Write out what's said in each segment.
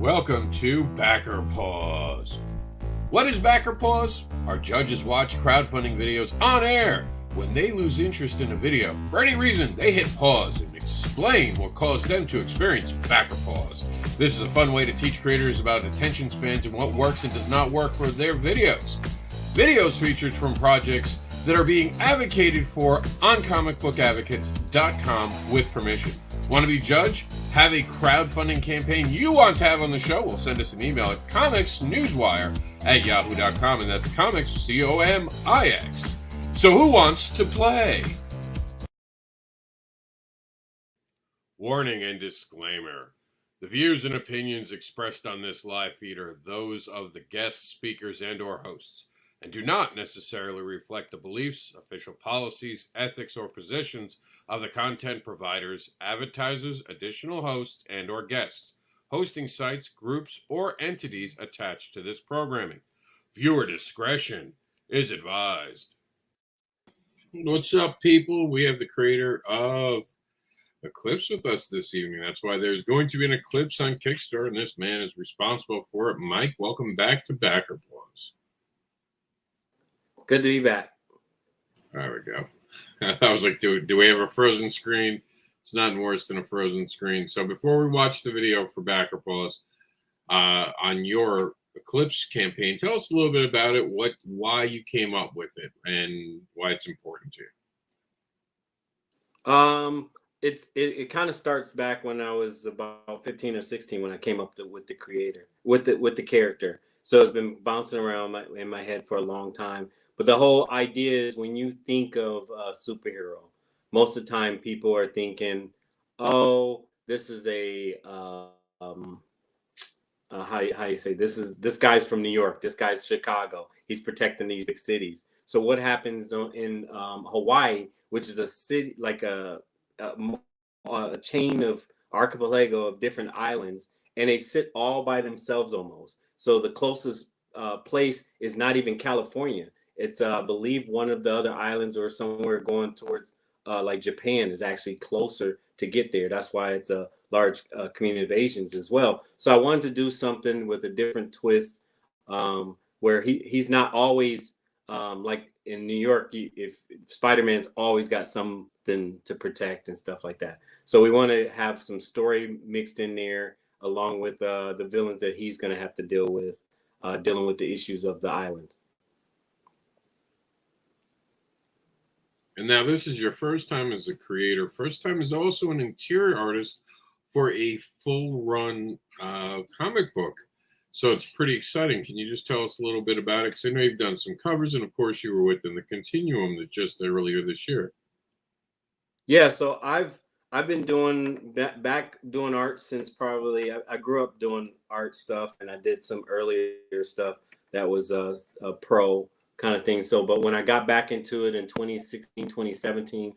Welcome to Backer Pause. What is Backer Pause? Our judges watch crowdfunding videos on air. When they lose interest in a video, for any reason, they hit pause and explain what caused them to experience Backer Pause. This is a fun way to teach creators about attention spans and what works and does not work for their videos. Videos featured from projects that are being advocated for on comicbookadvocates.com with permission. Want to be judged? Have a crowdfunding campaign you want to have on the show? Well, send us an email at comicsnewswire@yahoo.com, and that's comics, C-O-M-I-X. So who wants to play? Warning and disclaimer. The views and opinions expressed on this live feed are those of the guests, speakers, and or hosts, and do not necessarily reflect the beliefs, official policies, ethics, or positions of the content providers, advertisers, additional hosts, and or guests, hosting sites, groups, or entities attached to this programming. Viewer discretion is advised. What's up, people? We have the creator of ECLIPSE with us this evening. That's why there's going to be an eclipse on Kickstarter, and this man is responsible for it. Mike, welcome back to Backer Pause. Good to be back. There we go. I was like, do we have a frozen screen? It's nothing worse than a frozen screen. So before we watch the video for Backer Pause on your ECLIPSE campaign, tell us a little bit about it, why you came up with it, and why it's important to you. It kind of starts back when I was about 15 or 16 when I came up with the character. So it's been bouncing around in my head for a long time. But the whole idea is when you think of a superhero, most of the time people are thinking, oh, this is a how you say this guy's from New York, this guy's Chicago, he's protecting these big cities. So what happens in Hawaii, which is a city like a chain of archipelago of different islands, and they sit all by themselves almost. So the closest place is not even California. It's I believe one of the other islands or somewhere going towards like Japan is actually closer to get there. That's why it's a large community of Asians as well. So I wanted to do something with a different twist where he's not always like in New York. If Spider-Man's always got something to protect and stuff like that. So we want to have some story mixed in there along with the villains that he's going to have to deal with, dealing with the issues of the island. And now this is your first time as a creator, first time as also an interior artist for a full-run comic book. So it's pretty exciting. Can you just tell us a little bit about it? Because I know you've done some covers, and of course you were within the Continuum that just earlier this year. Yeah, so I've been doing doing art since probably I grew up doing art stuff, and I did some earlier stuff that was a pro kind of thing. So, but when I got back into it in 2016, 2017,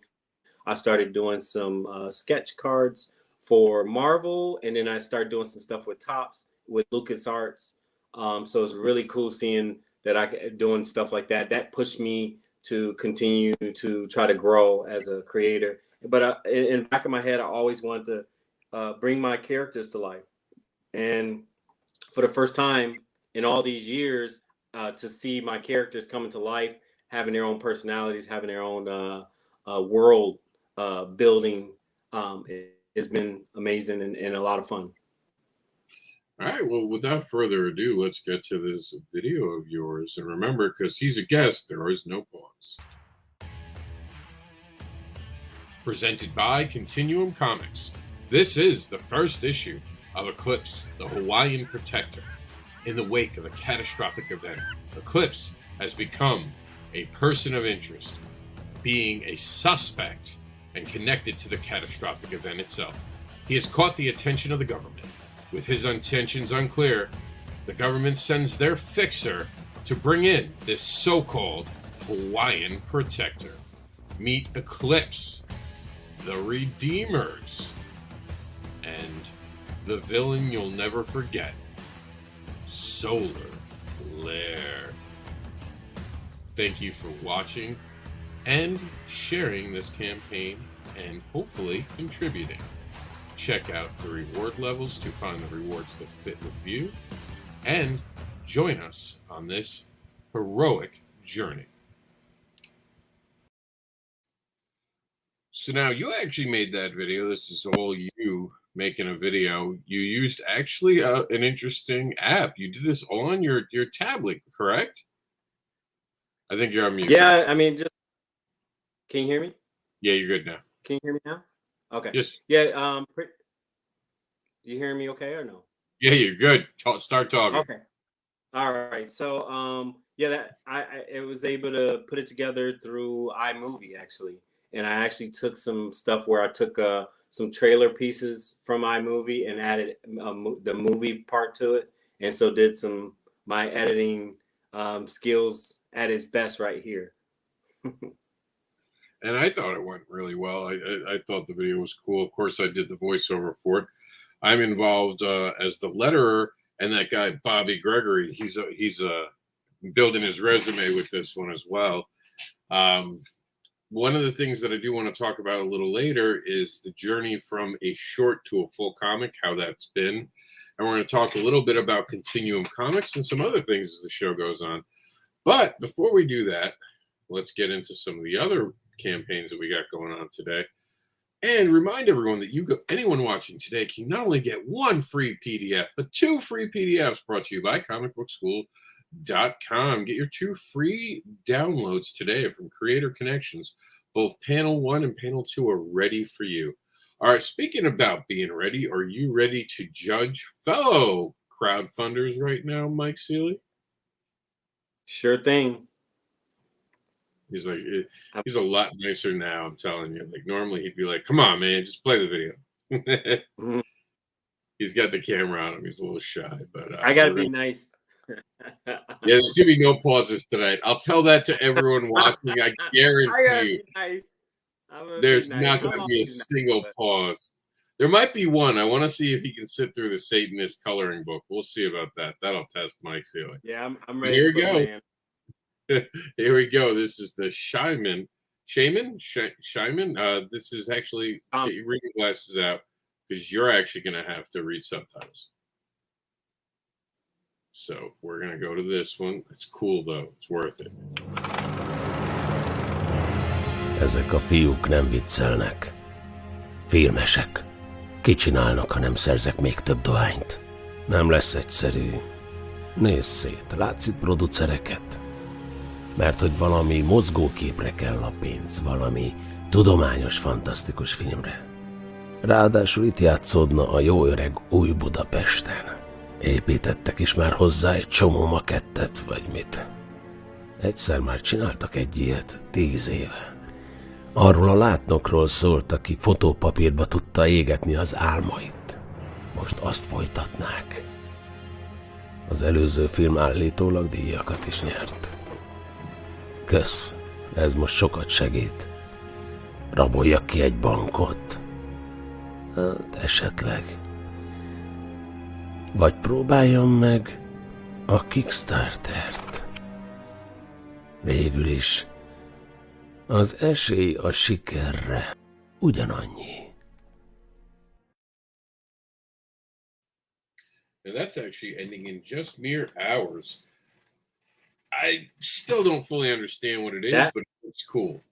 I started doing some sketch cards for Marvel, and then I started doing some stuff with Topps with LucasArts. So it's really cool seeing that I doing stuff like that. That pushed me to continue to try to grow as a creator. But in the back of my head, I always wanted to bring my characters to life. And for the first time in all these years, to see my characters coming to life, having their own personalities, having their own world building, has been amazing and a lot of fun. All right, well, without further ado, let's get to this video of yours. And remember, because he's a guest, there is no pause. Presented by Continuum Comics. This is the first issue of ECLIPSE, the Hawaiian Protector. In the wake of a catastrophic event, ECLIPSE has become a person of interest, being a suspect and connected to the catastrophic event itself. He has caught the attention of the government. With his intentions unclear, the government sends their fixer to bring in this so-called Hawaiian Protector. Meet ECLIPSE, the Redeemers, and the villain you'll never forget, Solar Flare. Thank you for watching and sharing this campaign and hopefully contributing check out the reward levels to find the rewards that fit with you, and join us on this heroic journey. So now you actually made that video. This is all you making a video. You used actually an interesting app. You did this on your tablet, correct? I think you're on mute. Yeah, I mean, just can you hear me? Yeah, you're good now. Can you hear me now? Okay. Yes. Yeah. You hearing me okay or no? Yeah, you're good. Start talking. Okay. All right. So yeah, that I it was able to put it together through iMovie actually, and I actually took some stuff where I took some trailer pieces from iMovie and added the movie part to it, and so did my editing skills at its best right here. And I thought it went really well. I thought the video was cool. Of course, I did the voiceover for it. I'm involved as the letterer, and that guy Bobby Gregory. He's building his resume with this one as well. One of the things that I do want to talk about a little later is the journey from a short to a full comic, how that's been, and we're going to talk a little bit about Continuum Comics and some other things as the show goes on. But before we do that, let's get into some of the other campaigns that we got going on today, and remind everyone that anyone watching today can not only get one free PDF but 2 free PDFs brought to you by comicbookschool.com. Get your 2 free downloads today from Creator Connections. Both panel 1 and panel 2 are ready for you. All right, speaking about being ready, are you ready to judge fellow crowdfunders right now, Mike Seeley? Sure thing. He's like, he's a lot nicer now, I'm telling you. Like, normally he'd be like, come on, man, just play the video. Mm-hmm. He's got the camera on him. He's a little shy, but I got to be nice. Yeah, there's going to be no pauses tonight. I'll tell that to everyone watching. I guarantee you. Nice. There's not going to be a single pause. There might be one. I want to see if he can sit through the Satanist coloring book. We'll see about that. That'll test Mike Seeley. Yeah, I'm ready. Here we go. Here we go. This is the Shyman. This is actually, get your reading glasses out because you're actually going to have to read subtitles. So we're going to go to this one. It's cool, though. It's worth it. Ezek a fiúk nem viccelnek. Filmesek. Kicsinálnak, ha nem szerzek még több dohányt. Nem lesz egyszerű. Nézz szét, látsz itt producereket? Mert hogy valami mozgóképre kell a pénz, valami tudományos, fantasztikus filmre. Ráadásul itt játszódna a jó öreg új Budapesten. Építettek is már hozzá egy csomó makettet, vagy mit. Egyszer már csináltak egy ilyet, 10 éve. Arról a látnokról szólt, aki fotópapírba tudta égetni az álmait. Most azt folytatnák. Az előző film állítólag díjakat is nyert. Kösz, ez most sokat segít. Raboljak ki egy bankot? Hát esetleg. Vagy próbáljam meg a Kickstartert. Végül is az esély a sikerre ugyanannyi. And that's actually ending in just mere hours. I still don't fully understand what it is, but it's cool.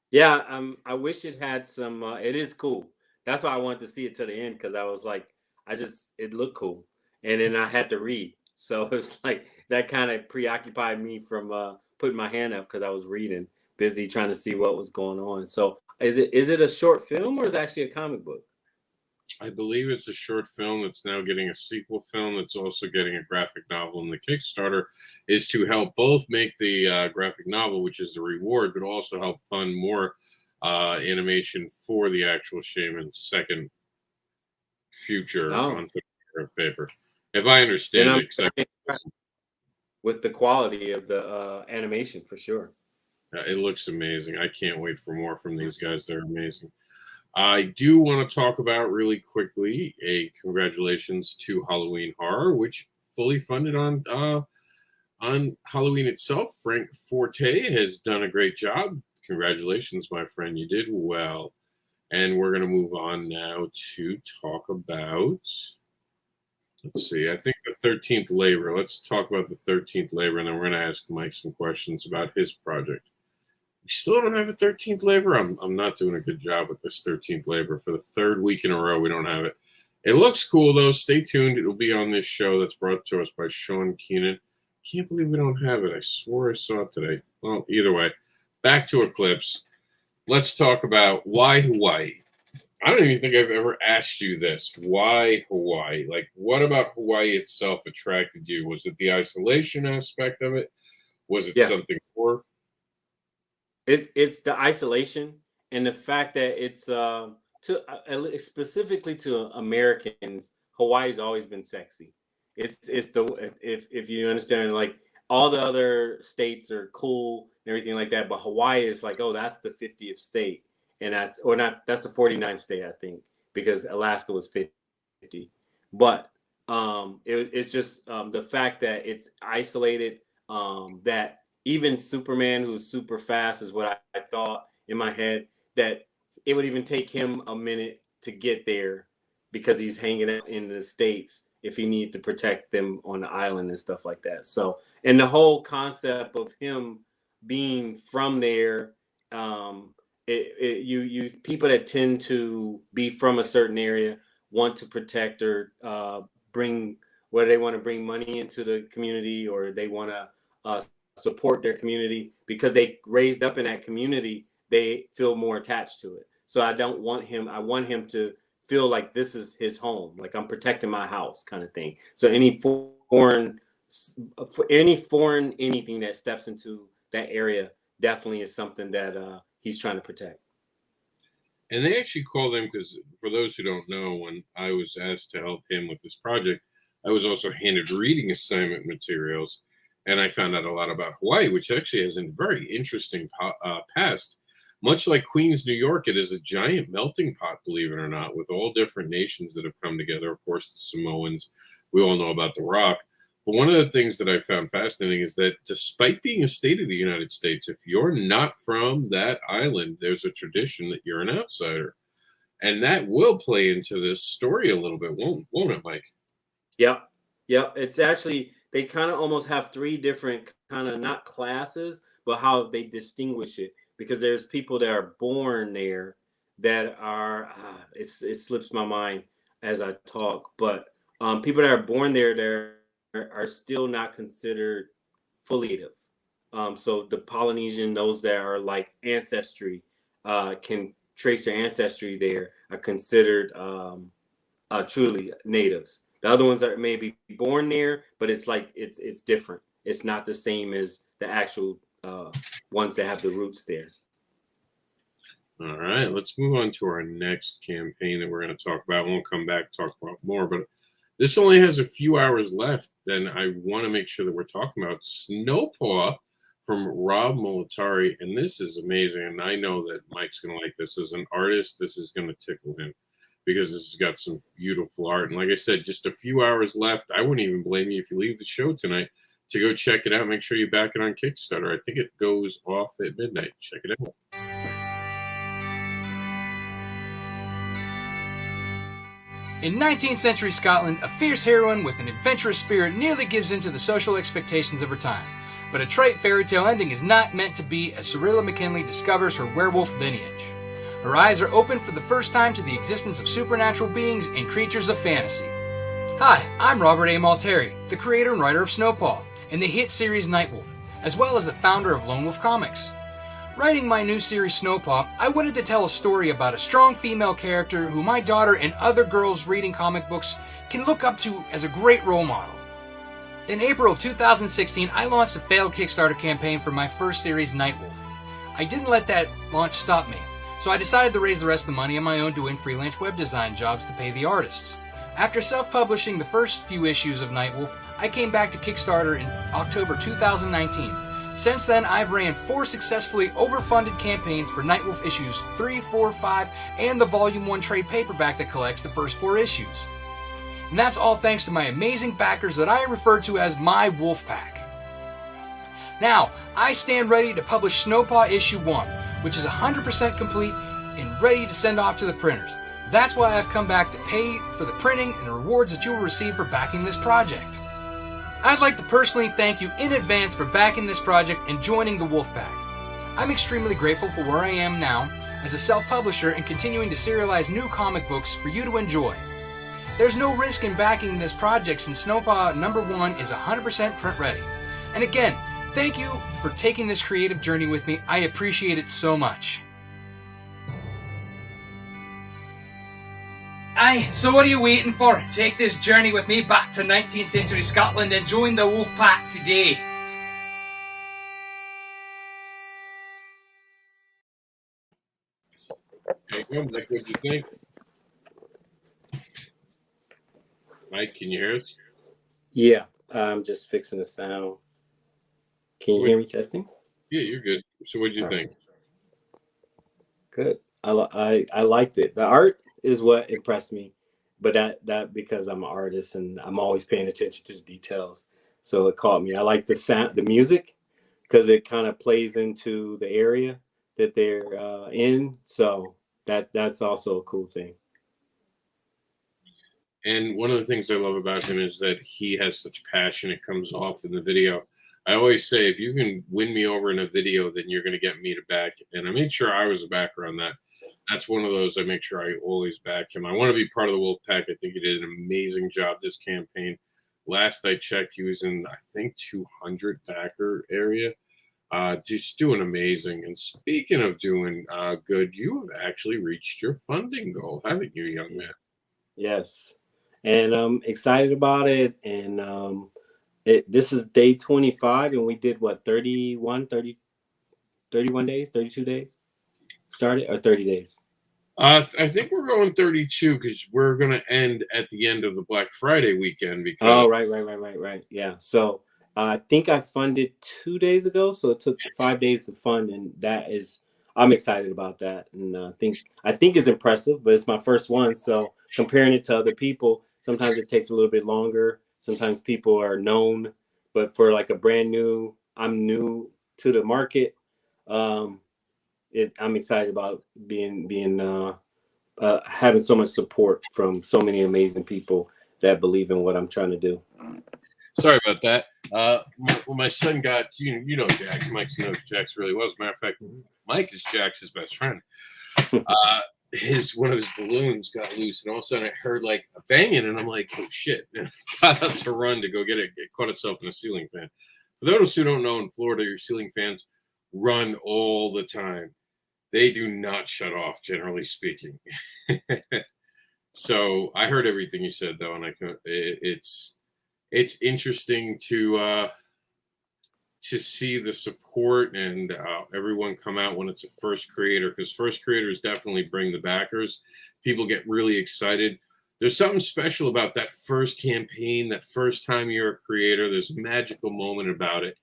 Yeah, I wish it had some. It is cool. That's why I wanted to see it to the end, because I was like, it looked cool, and then I had to read, so it's like that kind of preoccupied me from putting my hand up because I was reading, busy trying to see what was going on. So is it a short film or is it actually a comic book? I believe it's a short film that's now getting a sequel film that's also getting a graphic novel. And the Kickstarter is to help both make the graphic novel, which is the reward, but also help fund more animation for the actual Shaman's second future on paper. If I understand it, with the quality of the animation, for sure. It looks amazing. I can't wait for more from these guys. They're amazing. I do want to talk about really quickly a congratulations to Halloween Horror, which fully funded on Halloween itself. Frank Forte has done a great job. Congratulations, my friend. You did well. And we're going to move on now to talk about, let's see, I think the 13th labor. Let's talk about the 13th labor, and then we're going to ask Mike some questions about his project. We still don't have a 13th labor. I'm not doing a good job with this 13th labor. For the third week in a row, we don't have it. It looks cool, though. Stay tuned. It'll be on this show that's brought to us by Sean Keenan. Can't believe we don't have it. I swore I saw it today. Well, either way, back to Eclipse. Let's talk about why Hawaii. I don't even think I've ever asked you this. Why Hawaii? Like, what about Hawaii itself attracted you? Was it the isolation aspect of it? Was it something more? It's the isolation and the fact that it's specifically to Americans. Hawaii's always been sexy. It's the if you understand, like all the other states are cool and everything like that, but Hawaii is like, oh, that's the 50th state, and that's the 49th state, I think, because Alaska was 50. But it's just the fact that it's isolated, that even Superman, who's super fast, is what I thought in my head, that it would even take him a minute to get there because he's hanging out in the States if he needed to protect them on the island and stuff like that. So, and the whole concept of him being from there, you people that tend to be from a certain area want to protect or bring, whether they want to bring money into the community or they want to support their community because they raised up in that community, they feel more attached to it. So I want him to feel like this is his home, like I'm protecting my house kind of thing. So any foreign anything that steps into that area definitely is something that he's trying to protect. And they actually call them, because for those who don't know, when I was asked to help him with this project, I was also handed reading assignment materials, and I found out a lot about Hawaii, which actually has a very interesting past. Much like Queens, New York, it is a giant melting pot, believe it or not, with all different nations that have come together. Of course, the Samoans, we all know about the Rock. But one of the things that I found fascinating is that despite being a state of the United States, if you're not from that island, there's a tradition that you're an outsider. And that will play into this story a little bit, won't it, Mike? Yep. It's actually, they kind of almost have three different kind of, not classes, but how they distinguish it. Because there's people that are born there that are, it slips my mind as I talk, but people that are born there are still not considered fully native. So the Polynesian, those that are like ancestry, can trace their ancestry there, are considered truly natives. The other ones are maybe born there, but it's like, it's different. It's not the same as the actual ones that have the roots there. All right, let's move on to our next campaign that we're going to talk about. We'll come back, talk about more, but this only has a few hours left. Then I want to make sure that we're talking about Snowpaw from Rob Molitari, and this is amazing. And I know that Mike's going to like this. As an artist, this is going to tickle him because this has got some beautiful art. And like I said, just a few hours left. I wouldn't even blame you if you leave the show tonight to go check it out. Make sure you back it on Kickstarter. I think it goes off at midnight. Check it out. In 19th century Scotland, a fierce heroine with an adventurous spirit nearly gives in to the social expectations of her time. But a trite fairy tale ending is not meant to be as Cyrilla McKinley discovers her werewolf lineage. Her eyes are open for the first time to the existence of supernatural beings and creatures of fantasy. Hi, I'm Robert A. Malteri, the creator and writer of Snowpaw and the hit series Nightwolf, as well as the founder of Lone Wolf Comics. Writing my new series Snowpaw, I wanted to tell a story about a strong female character who my daughter and other girls reading comic books can look up to as a great role model. In April of 2016, I launched a failed Kickstarter campaign for my first series, Nightwolf. I didn't let that launch stop me, so I decided to raise the rest of the money on my own doing freelance web design jobs to pay the artists. After self-publishing the first few issues of Nightwolf, I came back to Kickstarter in October 2019. Since then, I've ran 4 successfully overfunded campaigns for Nightwolf issues 3, 4, 5, and the Volume 1 trade paperback that collects the first 4 issues. And that's all thanks to my amazing backers that I refer to as my Wolf Pack. Now, I stand ready to publish Snowpaw Issue 1, which is 100% complete and ready to send off to the printers. That's why I've come back to pay for the printing and the rewards that you will receive for backing this project. I'd like to personally thank you in advance for backing this project and joining the Wolfpack. I'm extremely grateful for where I am now as a self-publisher and continuing to serialize new comic books for you to enjoy. There's no risk in backing this project since Snowpaw #1 is 100% print ready. And again, thank you for taking this creative journey with me. I appreciate it so much. Aye, so what are you waiting for? Take this journey with me back to 19th century Scotland and join the Wolfpack today. There you go, Mike. What'd you think? Mike, can you hear us? Yeah, I'm just fixing the sound. Can you hear me testing? Yeah, you're good. So what'd you think? Good. I liked it. The art is what impressed me, but that because I'm an artist and I'm always paying attention to the details, so it caught me. I like the sound, the music, because it kind of plays into the area that they're in. So that's also a cool thing. And one of the things I love about him is that he has such passion. It comes off in the video. I always say, if you can win me over in a video, then you're going to get me to back. And I made sure I was a backer on that. That's one of those I make sure I always back him. I want to be part of the Wolfpack. I think he did an amazing job this campaign. Last I checked, he was in, I think, 200 backer area. Just doing amazing. And speaking of doing good, you have actually reached your funding goal, haven't you, young man? Yes. And I'm excited about it. And this is day 25, and we did what, 31 days, 32 days? Started, or 30 days? I think we're going 32 because we're going to end at the end of the Black Friday weekend. Because right. Yeah. So I think I funded 2 days ago, so it took 5 days to fund, and I'm excited about that, and I think it's impressive, but it's my first one, so comparing it to other people, sometimes it takes a little bit longer. Sometimes people are known, but for like I'm new to the market. I'm excited about having so much support from so many amazing people that believe in what I'm trying to do. Sorry about that. My son got, you know Jax. Mike knows Jax really well. As a matter of fact, Mike is Jax's best friend. One of his balloons got loose, and all of a sudden I heard like a banging, and I'm like, oh shit. And I got up to run to go get it. It caught itself in a ceiling fan. For those who don't know, in Florida, your ceiling fans run all the time. They do not shut off, generally speaking. So I heard everything you said, though, and it's interesting to see the support and everyone come out when it's a first creator, because first creators definitely bring the backers. People get really excited. There's something special about that first campaign, that first time you're a creator. There's a magical moment about it.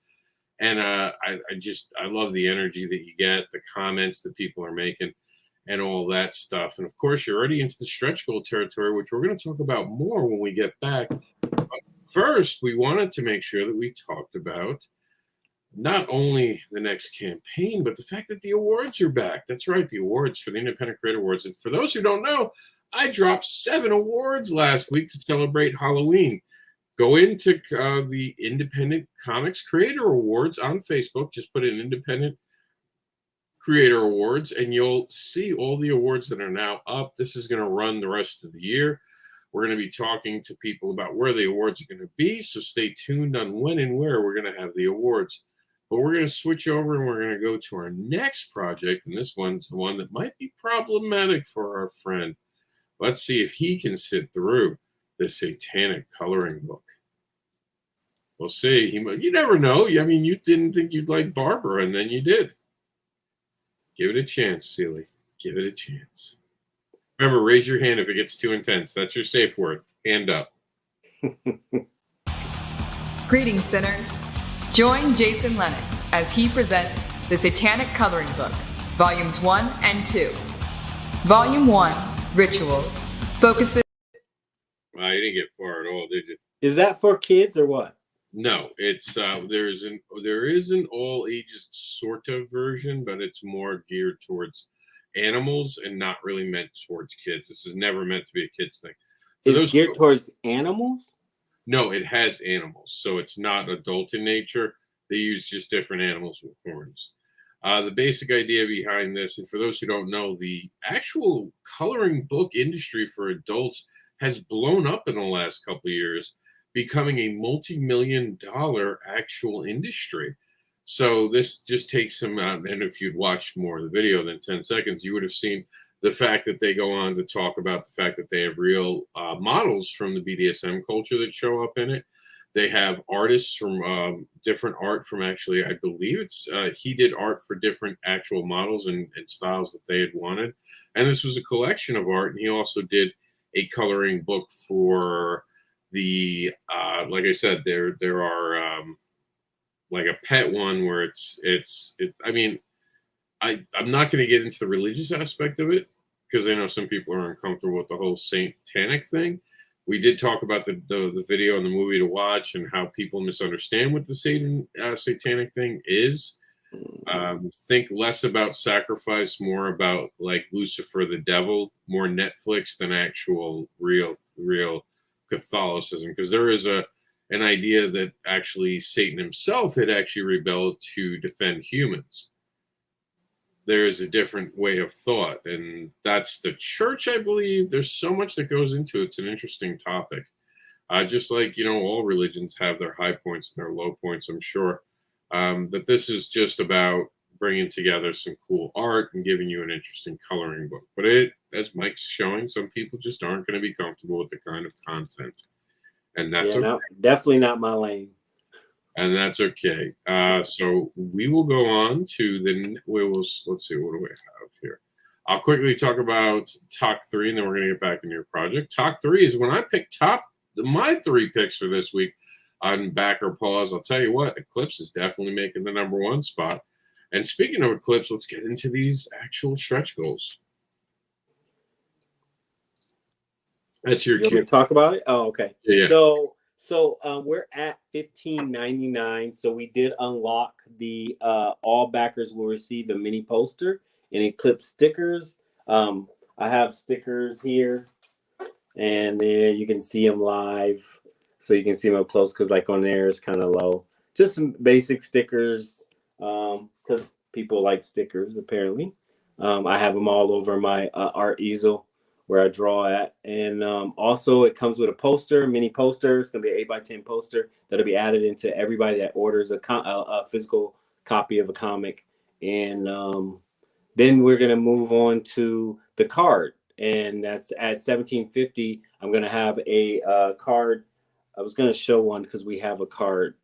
And I love the energy that you get, the comments that people are making, and all that stuff. And of course, you're already into the stretch goal territory, which we're going to talk about more when we get back. But first, we wanted to make sure that we talked about not only the next campaign, but the fact that the awards are back. That's right, the awards for the Independent Creator Awards. And for those who don't know, I dropped 7 awards last week to celebrate Halloween. Go into the Independent Comics Creator Awards on Facebook. Just put in Independent Creator Awards, and you'll see all the awards that are now up. This is going to run the rest of the year. We're going to be talking to people about where the awards are going to be, so stay tuned on when and where we're going to have the awards. But we're going to switch over, and we're going to go to our next project, and this one's the one that might be problematic for our friend. Let's see if he can sit through the Satanic Coloring Book. We'll see. You never know. I mean, you didn't think you'd like Barbara, and then you did. Give it a chance, Sealy. Give it a chance. Remember, raise your hand if it gets too intense. That's your safe word. Hand up. Greetings, sinners. Join Jason Lennox as he presents the Satanic Coloring Book, Volumes 1 and 2. Volume 1, Rituals, focuses... Wow, you didn't get far at all, did you? Is that for kids or what? No, it's there is an all ages sort of version, but it's more geared towards animals and not really meant towards kids. This is never meant to be a kids thing. It's geared towards animals? No, it has animals, so it's not adult in nature. They use just different animals with horns. The basic idea behind this, and for those who don't know, the actual coloring book industry for adults has blown up in the last couple of years, becoming a multi-million-dollar actual industry. So this just takes some, and if you'd watched more of the video than 10 seconds, you would have seen the fact that they go on to talk about the fact that they have real models from the BDSM culture that show up in it. They have artists from different art from actually, I believe it's, he did art for different actual models and styles that they had wanted. And this was a collection of art. And he also did a coloring book for the, like I said, there are like a pet one where I mean, I'm not going to get into the religious aspect of it because I know some people are uncomfortable with the whole satanic thing. We did talk about the video and the movie to watch and how people misunderstand what the satanic thing is. Think less about sacrifice, more about like Lucifer the devil, more Netflix than actual real Catholicism, because there is an idea that actually Satan himself had actually rebelled to defend humans. There is a different way of thought, and that's the church, I believe. There's so much that goes into it. It's an interesting topic. Just like, all religions have their high points and their low points, I'm sure. But this is just about bringing together some cool art and giving you an interesting coloring book. But as Mike's showing, some people just aren't going to be comfortable with the kind of content. And that's no, definitely not my lane. And that's okay. So we will go on to let's see, what do we have here? I'll quickly talk about Talk 3, and then we're going to get back into your project. Talk 3 is when I picked my 3 picks for this week on Backer Pause. I'll tell you what, ECLIPSE is definitely making the #1 spot. And speaking of ECLIPSE, let's get into these actual stretch goals. That's your cue. You want me to talk about it? Oh, okay. Yeah. So we're at $15.99. So we did unlock the all backers will receive a mini poster and ECLIPSE stickers. I have stickers here, and there you can see them live. So you can see them up close because like on there is kind of low. Just some basic stickers because people like stickers apparently. I have them all over my art easel where I draw at. And also it comes with a poster, mini poster. It's going to be an 8x10 poster that'll be added into everybody that orders a physical copy of a comic. And then we're going to move on to the card. And that's at $17.50. I'm going to have a card. I was going to show one because we have a card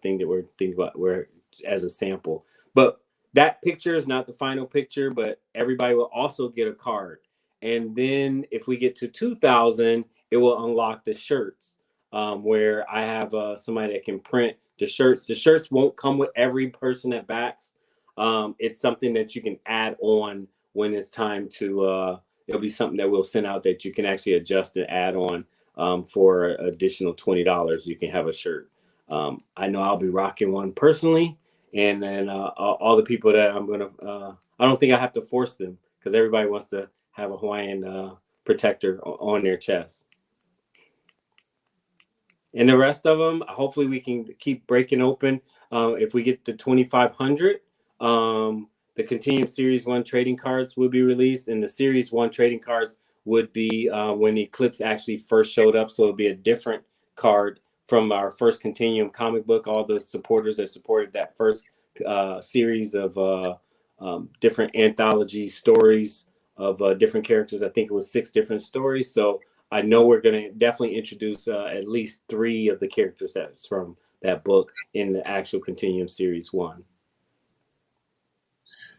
thing that we're thinking about where as a sample. But that picture is not the final picture, but everybody will also get a card. And then if we get to 2,000, it will unlock the shirts where I have somebody that can print the shirts. The shirts won't come with every person that backs. It's something that you can add on when it's time to, it'll be something that we'll send out that you can actually adjust and add on for additional $20. You can have a shirt. I know I'll be rocking one personally. And then all the people that I'm going to, I don't think I have to force them because everybody wants to have a Hawaiian protector on their chest. And the rest of them, hopefully we can keep breaking open. If we get to 2,500, the Continuum Series 1 trading cards will be released. And the Series 1 trading cards would be when ECLIPSE actually first showed up. So it'll be a different card from our first Continuum comic book. All the supporters that supported that first series of different anthology stories of different characters. I think it was 6 different stories. So I know we're going to definitely introduce at least 3 of the characters that's from that book in the actual Continuum Series 1.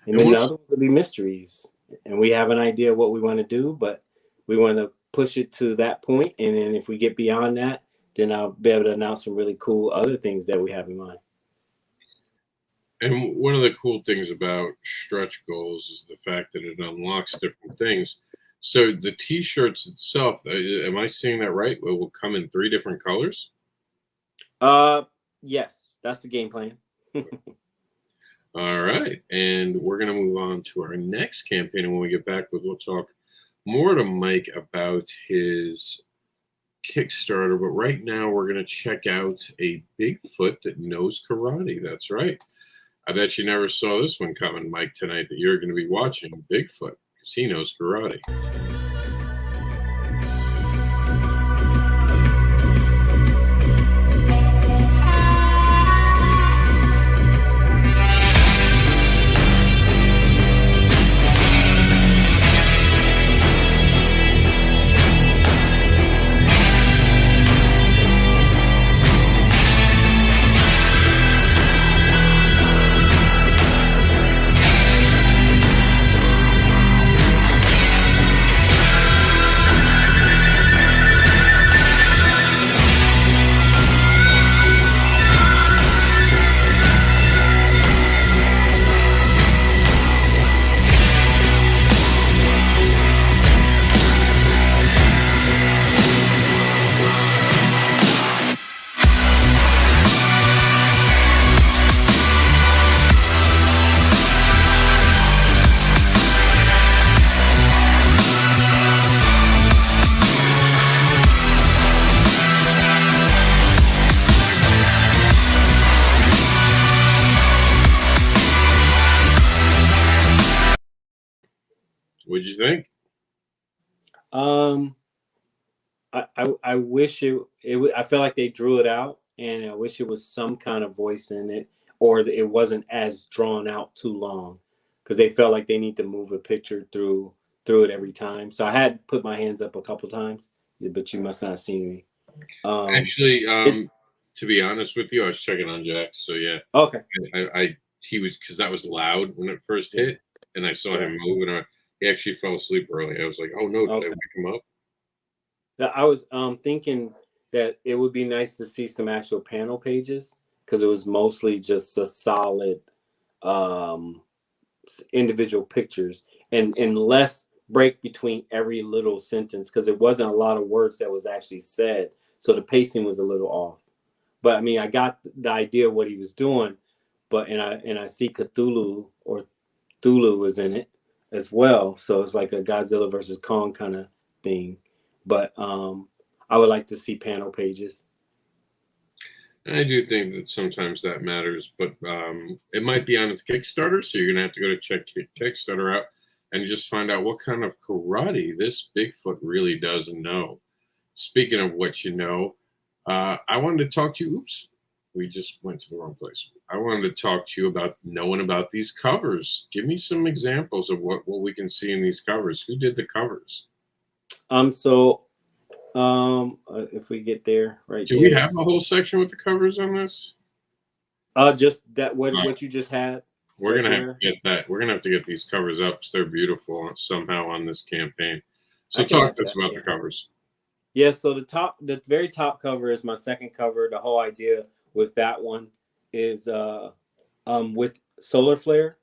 And then the other ones will be mysteries. And we have an idea of what we want to do, but we want to push it to that point. And then if we get beyond that, then I'll be able to announce some really cool other things that we have in mind. And one of the cool things about stretch goals is the fact that it unlocks different things. So the T-shirts itself, am I seeing that right? It will come in 3 different colors? Yes, that's the game plan. All right. And we're going to move on to our next campaign. And when we get back, we'll talk more to Mike about his Kickstarter. But right now, we're going to check out a Bigfoot that knows karate. That's right. I bet you never saw this one coming, Mike, tonight, that you're going to be watching Bigfoot because he knows karate. What'd you think? I wish it I feel like they drew it out, and I wish it was some kind of voice in it, or it wasn't as drawn out too long, because they felt like they need to move a picture through it every time. So I had put my hands up a couple times, but you must not have seen me. Actually, to be honest with you, I was checking on Jax. So yeah, okay. He was, because that was loud when it first hit, and I saw him move, and he actually fell asleep early. I was like, oh no, did I wake him up? I was thinking that it would be nice to see some actual panel pages, because it was mostly just a solid individual pictures and less break between every little sentence, because it wasn't a lot of words that was actually said, so the pacing was a little off. But I mean, I got the idea of what he was doing, but and I see Cthulhu or Thulu is in it as well, so it's like a Godzilla versus Kong kind of thing. But I would like to see panel pages. I do think that sometimes that matters, but it might be on its Kickstarter, so you're going to have to go to check Kickstarter out and just find out what kind of karate this Bigfoot really does know. Speaking of what you know, I wanted to talk to you. Oops, we just went to the wrong place. I wanted to talk to you about knowing about these covers. Give me some examples of what we can see in these covers. Who did the covers? If we get there, right? Do we have a whole section with the covers on this? Just that what you just had. We're gonna have to get that. We're gonna have to get these covers up because they're beautiful somehow on this campaign. So talk to us about the covers. Yeah, so the very top cover is my second cover. The whole idea with that one is with Solar Flare,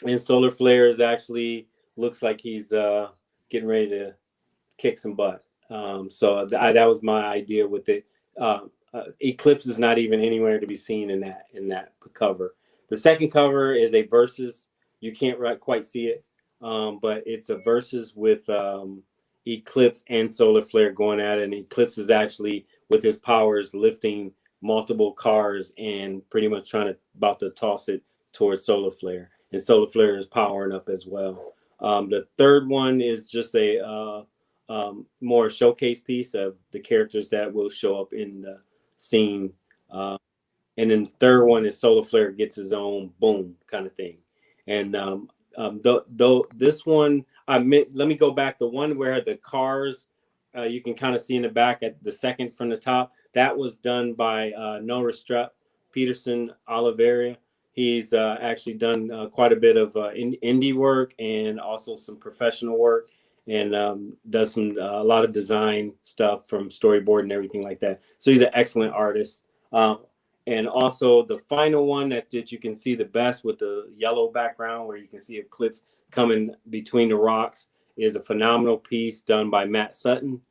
and Solar Flare is actually looks like he's getting ready to kick some butt. So that was my idea with it. Eclipse is not even anywhere to be seen in that cover. The second cover is a versus. You can't quite see it, but it's a versus with Eclipse and Solar Flare going at it. And Eclipse is actually with his powers lifting multiple cars and pretty much about to toss it towards Solar Flare. And Solar Flare is powering up as well. The third one is just a more showcase piece of the characters that will show up in the scene. And then the third one is Solar Flare gets his own boom kind of thing. And this one, let me go back. The one where the cars, you can kind of see in the back at the second from the top, that was done by Noah Strepp, Peterson Oliveira. He's actually done quite a bit of indie work and also some professional work, and does a lot of design stuff from storyboard and everything like that. So he's an excellent artist. And also the final one that you can see the best with the yellow background where you can see Eclipse coming between the rocks is a phenomenal piece done by Matt Sutton.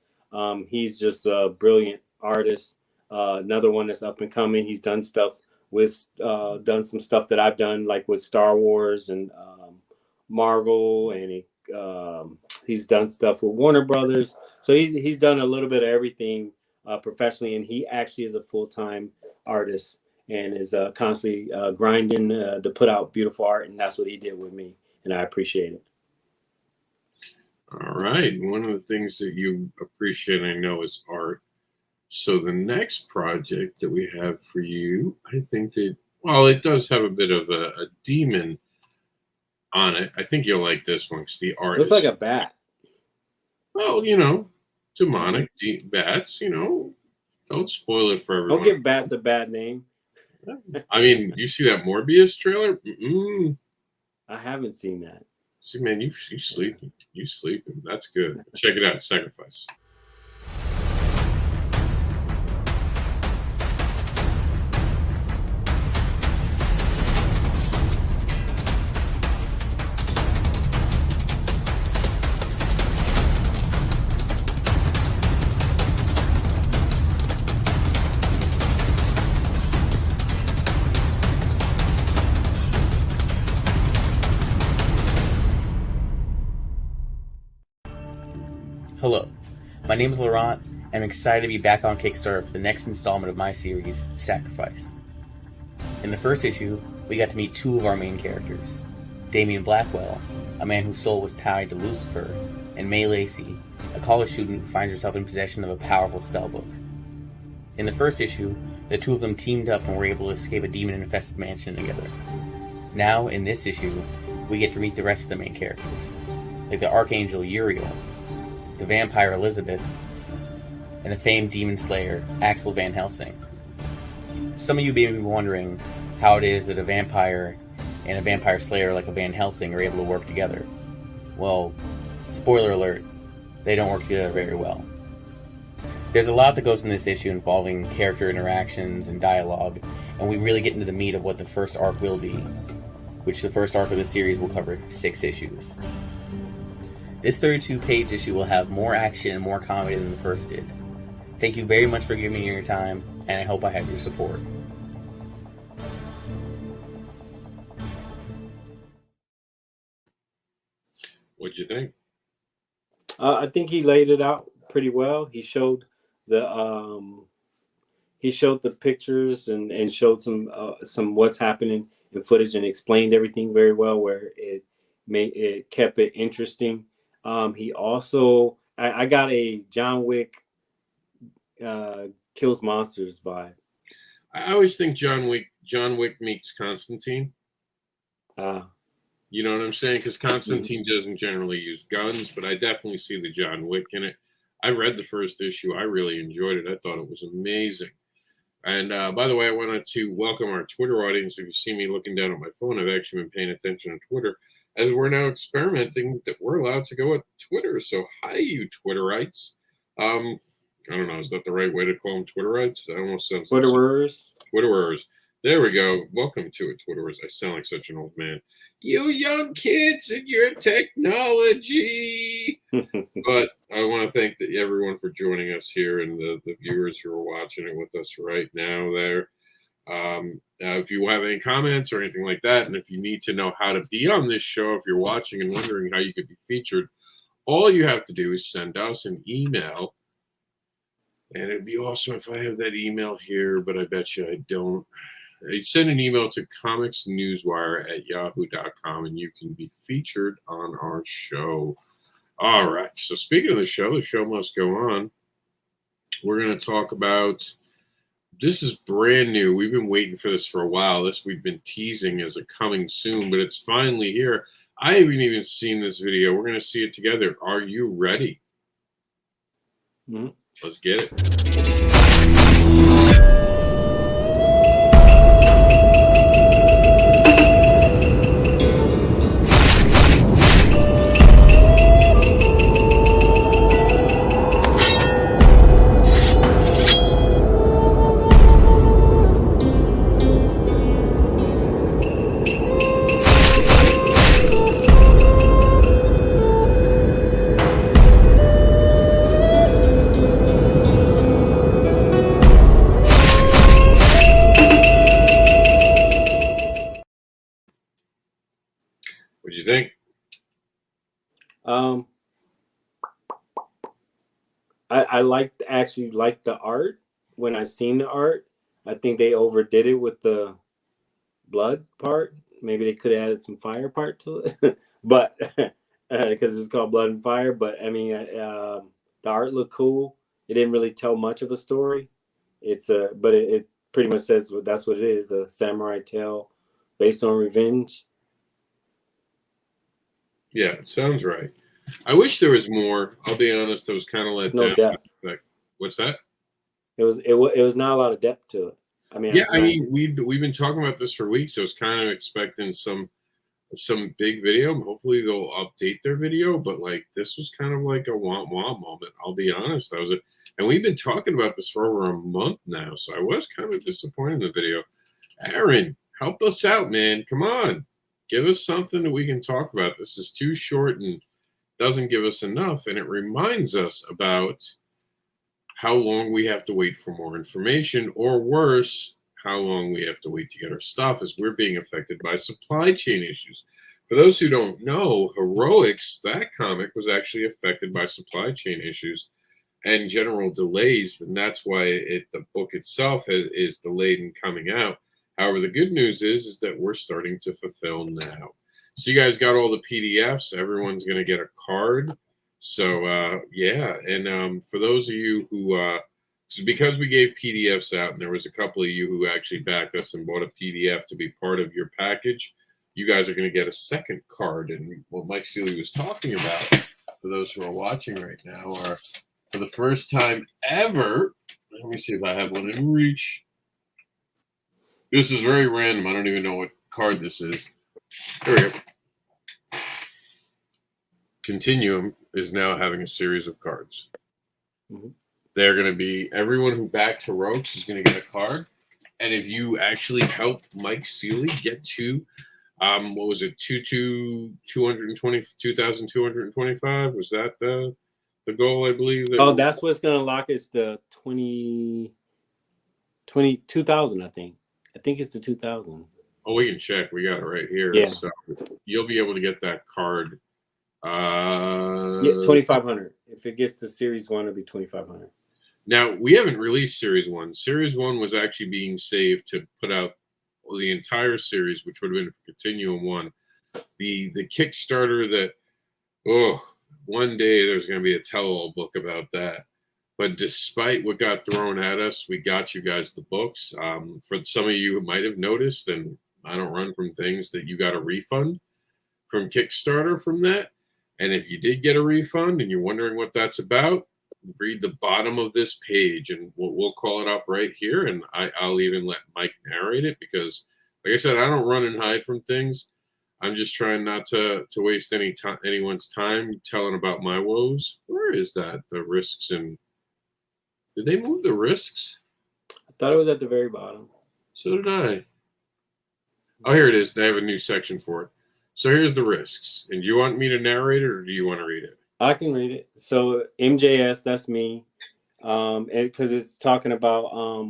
He's just a brilliant artist. Another one that's up and coming. He's done stuff with done some stuff that I've done, like with Star Wars and Marvel, and he's done stuff with Warner Brothers. So he's done a little bit of everything professionally, and he actually is a full-time artist and is constantly grinding to put out beautiful art, and that's what he did with me, and I appreciate it. All right. One of the things that you appreciate, I know, is art. So the next project that we have for you, I think that, well, it does have a bit of a demon on it. I think you'll like this one because the art looks like a bat. Well, demonic bats, don't spoil it for everyone. Don't give bats a bad name. I mean, you see that Morbius trailer? I haven't seen that. See, man, you sleeping. You sleeping. That's good. Check it out. Sacrifice. Hello, my name is Laurent, and I'm excited to be back on Kickstarter for the next installment of my series, Sacrifice. In the first issue, we got to meet two of our main characters, Damien Blackwell, a man whose soul was tied to Lucifer, and May Lacey, a college student who finds herself in possession of a powerful spellbook. In the first issue, the two of them teamed up and were able to escape a demon-infested mansion together. Now, in this issue, we get to meet the rest of the main characters, like the Archangel Uriel, the vampire Elizabeth, and the famed demon slayer Axel Van Helsing. Some of you may be wondering how it is that a vampire and a vampire slayer like a Van Helsing are able to work together. Well, spoiler alert, they don't work together very well. There's a lot that goes in this issue involving character interactions and dialogue, and we really get into the meat of what the first arc will be, which the first arc of the series will cover 6 issues. This 32-page issue will have more action and more comedy than the first did. Thank you very much for giving me your time, and I hope I have your support. What'd you think? I think he laid it out pretty well. He showed the pictures and showed some what's happening in footage and explained everything very well, where it kept it interesting. He also, I got a John Wick kills monsters vibe. I always think John Wick meets Constantine. You know what I'm saying? Because Constantine doesn't generally use guns, but I definitely see the John Wick in it. I read the first issue. I really enjoyed it. I thought it was amazing. And by the way, I wanted to welcome our Twitter audience. If you see me looking down at my phone, I've actually been paying attention to Twitter, as we're now experimenting that we're allowed to go at Twitter. So hi, you Twitterites. I don't know. Is that the right way to call them, Twitterites? That almost sounds Twitterers. Twitterers. There we go. Welcome to it, Twitterers. I sound like such an old man. You young kids and your technology. But I want to thank everyone for joining us here, and the viewers who are watching it with us right now there. If you have any comments or anything like that, and if you need to know how to be on this show, if you're watching and wondering how you could be featured, all you have to do is send us an email. And it'd be awesome if I have that email here, but I bet you I don't. Send an email to comicsnewswire@yahoo.com, and you can be featured on our show. All right. So speaking of the show must go on. We're going to talk about, this is brand new. We've been waiting for this for a while. This we've been teasing as a coming soon, but it's finally here. I haven't even seen this video. We're going to see it together. Are you ready? Mm-hmm. Let's get it. What'd you think? I actually liked the art when I seen the art. I think they overdid it with the blood part. Maybe they could have added some fire part to it, but because it's called Blood and Fire. But I mean, the art looked cool. It didn't really tell much of a story. But it pretty much says that's what it is, a samurai tale based on revenge. Yeah, it sounds right. I wish there was more. I'll be honest, I was kind of let No down. depth. Like, what's that? It was not a lot of depth to it. I mean, Yeah, I mean, we've been talking about this for weeks. I was kind of expecting some big video. Hopefully, they'll update their video. But like, this was kind of like a womp womp moment. I'll be honest. And we've been talking about this for over a month now. So I was kind of disappointed in the video. Aaron, help us out, man. Come on, give us something that we can talk about. This is too short and doesn't give us enough, and it reminds us about how long we have to wait for more information, or worse, how long we have to wait to get our stuff as we're being affected by supply chain issues. For those who don't know, Heroics, that comic, was actually affected by supply chain issues and general delays, and that's why the book itself is delayed in coming out. However, the good news is that we're starting to fulfill now. So you guys got all the PDFs. Everyone's going to get a card. So, yeah. And for those of you who, because we gave PDFs out, and there was a couple of you who actually backed us and bought a PDF to be part of your package, you guys are going to get a second card. And what Mike Seeley was talking about, for those who are watching right now, are for the first time ever, let me see if I have one in reach. This is very random. I don't even know what card this is. There we go. Continuum is now having a series of cards. Mm-hmm. They're going to be, everyone who backed Heroics is going to get a card. And if you actually help Mike Seeley get to, what was it, 2,225? Was that the goal, I believe? That's what's going to lock us the 2,000, I think. I think it's the 2,000. Oh, we can check. We got it right here. Yeah. So you'll be able to get that card. Yeah, 2,500. If it gets to Series 1, it'll be 2,500. Now, we haven't released Series 1. Series 1 was actually being saved to put out the entire series, which would have been Continuum 1. The Kickstarter that, one day there's going to be a tell-all book about that. But despite what got thrown at us, we got you guys the books. For some of you who might have noticed, and I don't run from things, that you got a refund from Kickstarter from that. And if you did get a refund and you're wondering what that's about, read the bottom of this page, and we'll call it up right here. And I'll even let Mike narrate it because, like I said, I don't run and hide from things. I'm just trying not to waste anyone's time telling about my woes. Where is that? The risks and... Did they move the risks? I thought it was at the very bottom. So did I. Oh, here it is. They have a new section for it. So here's the risks. And do you want me to narrate it or do you want to read it? I can read it. So MJS, that's me. Because it's talking about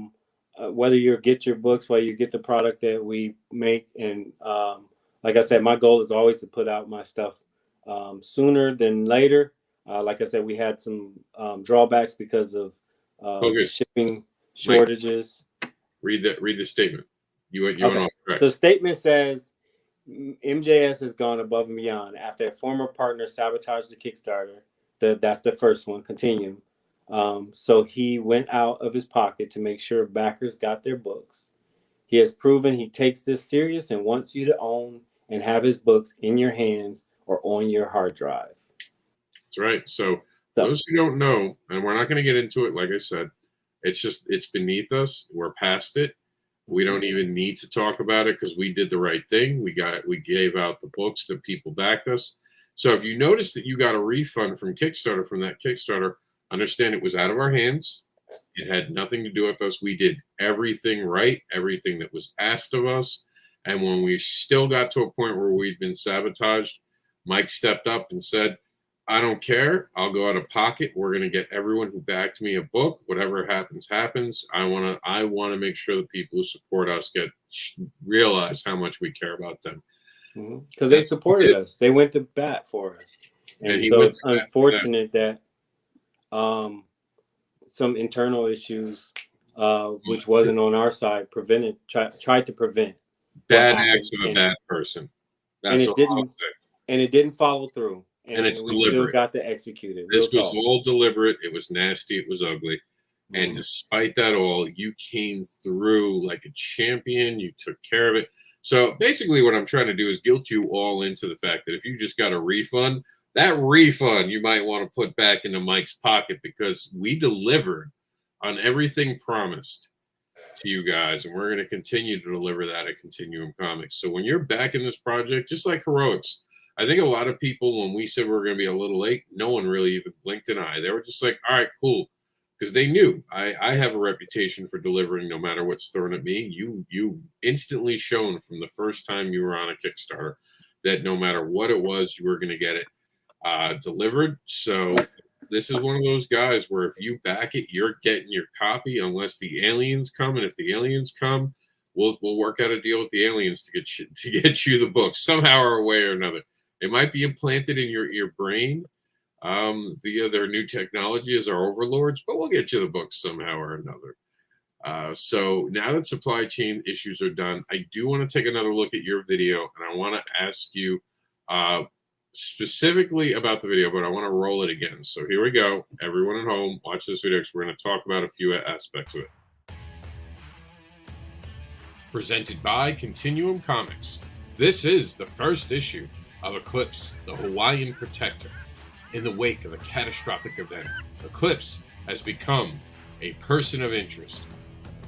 whether you get your books, whether you get the product that we make. And like I said, my goal is always to put out my stuff sooner than later. Like I said, we had some drawbacks because of shipping shortages. Mike, read the statement. You went off track. So statement says MJS has gone above and beyond after a former partner sabotaged the Kickstarter. That's the first one. Continuum. So he went out of his pocket to make sure backers got their books. He has proven he takes this serious and wants you to own and have his books in your hands or on your hard drive. That's right. So those who don't know, and we're not going to get into it, like I said, it's beneath us. We're past it. We don't even need to talk about it because we did the right thing. We gave out the books that people backed us. So if you notice that you got a refund from Kickstarter from that Kickstarter, understand it was out of our hands. It had nothing to do with us. We did everything right, everything that was asked of us. And when we still got to a point where we'd been sabotaged, Mike stepped up and said, I don't care. I'll go out of pocket. We're going to get everyone who backed me a book. Whatever happens, happens. I want to make sure the people who support us realize how much we care about them. Because they supported us. They went to bat for us. And so it's unfortunate that some internal issues, which wasn't on our side, tried to prevent bad acts of a bad person. And it didn't follow through. And it's we deliberate. Still got to execute it. This was all deliberate. It was nasty. It was ugly. And despite that all, you came through like a champion. You took care of it. So basically what I'm trying to do is guilt you all into the fact that if you just got a refund, that refund you might want to put back into Mike's pocket, because we delivered on everything promised to you guys. And we're going to continue to deliver that at Continuum Comics. So when you're back in this project, just like Heroics, I think a lot of people, when we said we were going to be a little late, no one really even blinked an eye. They were just like, all right, cool. Because they knew I have a reputation for delivering no matter what's thrown at me. You instantly shown from the first time you were on a Kickstarter that no matter what it was, you were going to get it delivered. So this is one of those guys where if you back it, you're getting your copy unless the aliens come. And if the aliens come, we'll work out a deal with the aliens to get you the book somehow or way or another. It might be implanted in your brain via their new technology as our overlords, but we'll get you the books somehow or another. So now that supply chain issues are done, I do want to take another look at your video, and I want to ask you specifically about the video, but I want to roll it again. So here we go. Everyone at home, watch this video because we're going to talk about a few aspects of it. Presented by Continuum Comics. This is the first issue of ECLIPSE, the Hawaiian Protector. In the wake of a catastrophic event, ECLIPSE has become a person of interest,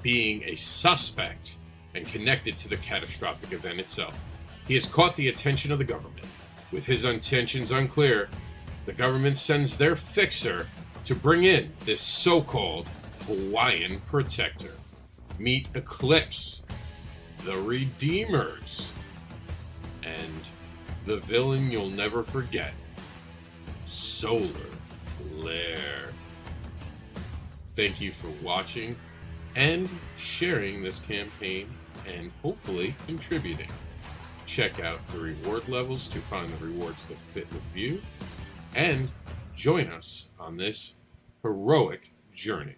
being a suspect and connected to the catastrophic event itself. He has caught the attention of the government. With his intentions unclear, the government sends their fixer to bring in this so-called Hawaiian Protector. Meet ECLIPSE, the Redeemers, and the villain you'll never forget, Solar Flare. Thank you for watching and sharing this campaign and hopefully contributing. Check out the reward levels to find the rewards that fit with you and join us on this heroic journey.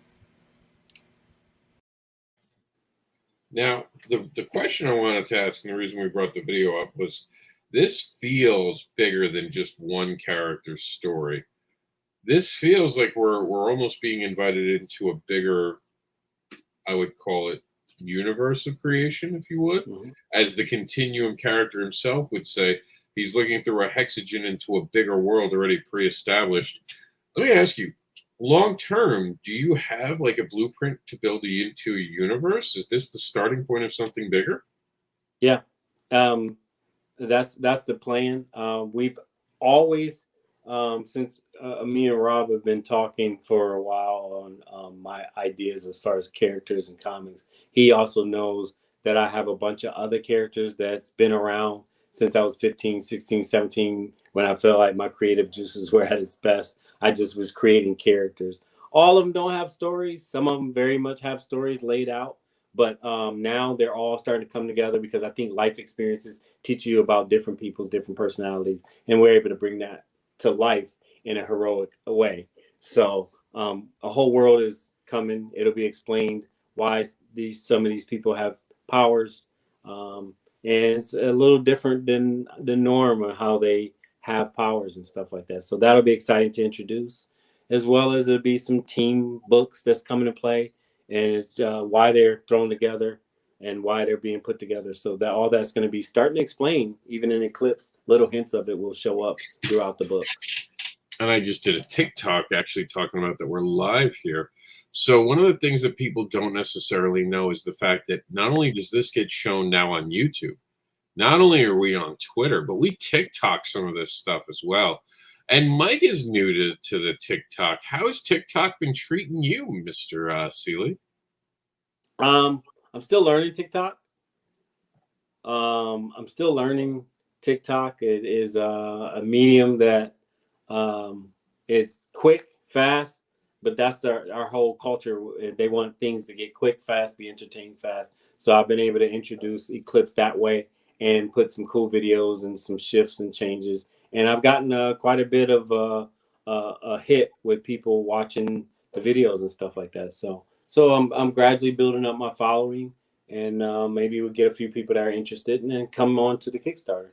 Now, the question I wanted to ask, and the reason we brought the video up, was this feels bigger than just one character's story. This feels like we're almost being invited into a bigger, I would call it, universe of creation, if you would. As the Continuum character himself would say, he's looking through a hexagon into a bigger world already pre-established. Let me ask you, long term, do you have like a blueprint to build into a universe? Is this the starting point of something bigger? Yeah. That's the plan. We've always, since me and Rob have been talking for a while on my ideas as far as characters and comics. He also knows that I have a bunch of other characters that's been around since I was 15, 16, 17, when I felt like my creative juices were at its best. I just was creating characters. All of them don't have stories. Some of them very much have stories laid out. But now they're all starting to come together because I think life experiences teach you about different people's different personalities. And we're able to bring that to life in a heroic way. So a whole world is coming. It'll be explained why some of these people have powers. And it's a little different than the norm of how they have powers and stuff like that. So that'll be exciting to introduce, as well as there'll be some team books that's coming to play. And it's why they're thrown together and why they're being put together. So that all that's going to be starting to explain, even in ECLIPSE, little hints of it will show up throughout the book. And I just did a TikTok actually talking about that we're live here. So one of the things that people don't necessarily know is the fact that not only does this get shown now on YouTube, not only are we on Twitter, but we TikTok some of this stuff as well. And Mike is new to the TikTok. How has TikTok been treating you, Mr. Seeley? I'm still learning TikTok. I'm still learning TikTok. It is a medium that is quick, fast, but that's our whole culture. They want things to get quick, fast, be entertained fast. So I've been able to introduce ECLIPSE that way. and put some cool videos and some shifts and changes. And I've gotten quite a bit of a hit with people watching the videos and stuff like that. So I'm gradually building up my following, and maybe we'll get a few people that are interested and then come on to the Kickstarter.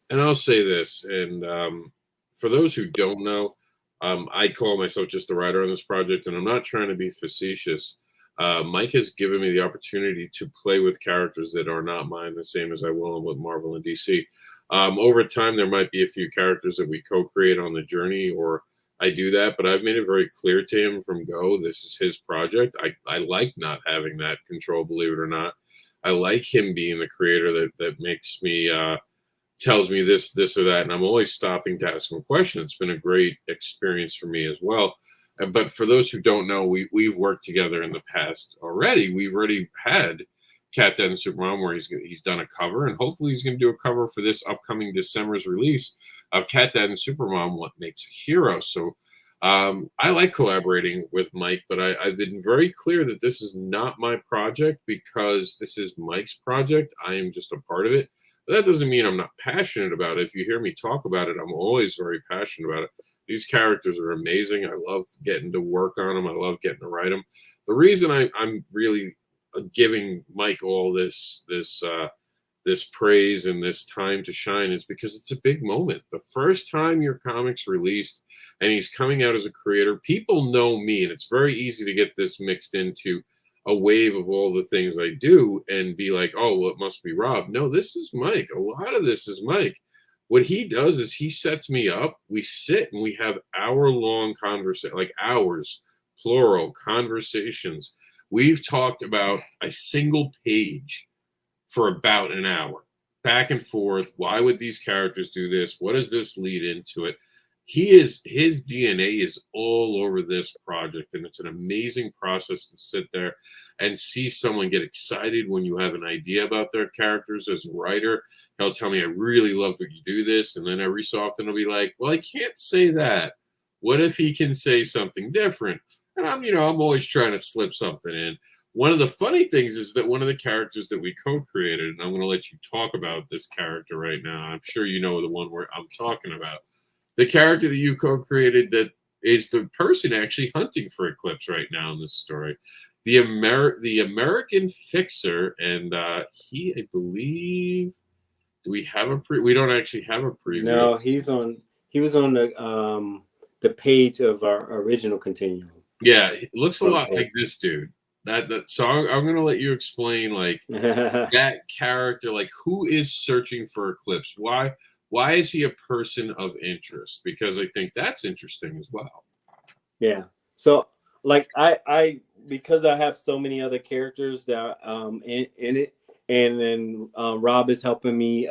And I'll say this, and for those who don't know, I call myself just a writer on this project, and I'm not trying to be facetious. Mike has given me the opportunity to play with characters that are not mine, the same as I will with Marvel and DC. Over time, there might be a few characters that we co-create on the journey, or I do that, but I've made it very clear to him from go, this is his project. I like not having that control, believe it or not. I like him being the creator that makes me, tells me this or that, and I'm always stopping to ask him a question. It's been a great experience for me as well. But for those who don't know, we've worked together in the past already. We've already had Cat Dad and Supermom, where he's done a cover, and hopefully he's going to do a cover for this upcoming December's release of Cat Dad and Supermom, What Makes a Hero. So I like collaborating with Mike, but I've been very clear that this is not my project because this is Mike's project. I am just a part of it. But that doesn't mean I'm not passionate about it. If you hear me talk about it, I'm always very passionate about it. These characters are amazing. I love getting to work on them. I love getting to write them. The reason I'm really giving Mike all this praise and this time to shine is because it's a big moment. The first time your comic's released and he's coming out as a creator, people know me, and it's very easy to get this mixed into a wave of all the things I do and be like, oh, well, it must be Rob. No, this is Mike. A lot of this is Mike. What he does is he sets me up. We sit and we have hour-long conversation, like hours, plural, conversations. We've talked about a single page for about an hour, back and forth. Why would these characters do this? What does this lead into it? His DNA is all over this project, and it's an amazing process to sit there and see someone get excited when you have an idea about their characters. As a writer, he'll tell me, I really love that you do this, and then every so often he'll be like, well, I can't say that. What if he can say something different? And I'm always trying to slip something in. One of the funny things is that one of the characters that we co-created, and I'm going to let you talk about this character right now. I'm sure you know the one where I'm talking about. The character that you co-created that is the person actually hunting for Eclipse right now in this story. The American Fixer, and he, I believe, do we have a we don't actually have a preview. No, he was on the page of our original continuum. Yeah, it looks a lot like this dude. So I'm going to let you explain like that character, like who is searching for Eclipse? Why is he a person of interest? Because I think that's interesting as well. Yeah. So like I because I have so many other characters that in it, and then Rob is helping me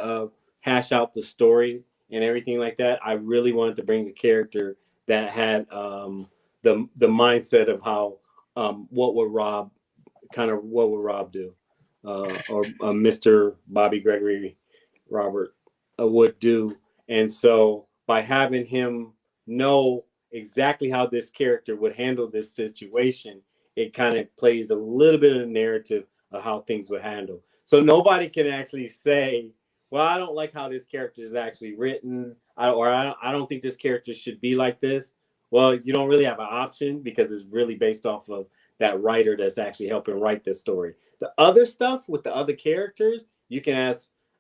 hash out the story and everything like that. I really wanted to bring a character that had the mindset of how what would Rob do, or Mr. Bobby Gregory Robert would do. And so by having him know exactly how this character would handle this situation, it kind of plays a little bit of the narrative of how things would handle. So nobody can actually say, well, I don't like how this character is actually written, I don't think this character should be like this. Well, you don't really have an option because it's really based off of that writer that's actually helping write this story. The other stuff with the other characters, you can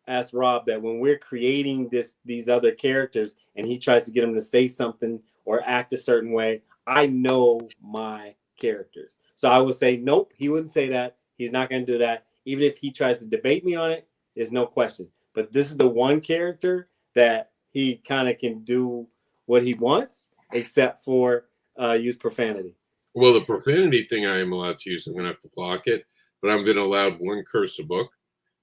ask Rob that when we're creating these other characters and he tries to get them to say something or act a certain way, I know my characters. So I would say, nope, he wouldn't say that. He's not going to do that. Even if he tries to debate me on it, there's no question. But this is the one character that he kind of can do what he wants, except for use profanity. Well, the profanity thing I am allowed to use. I'm going to have to block it, but I'm going to allow one curse a book,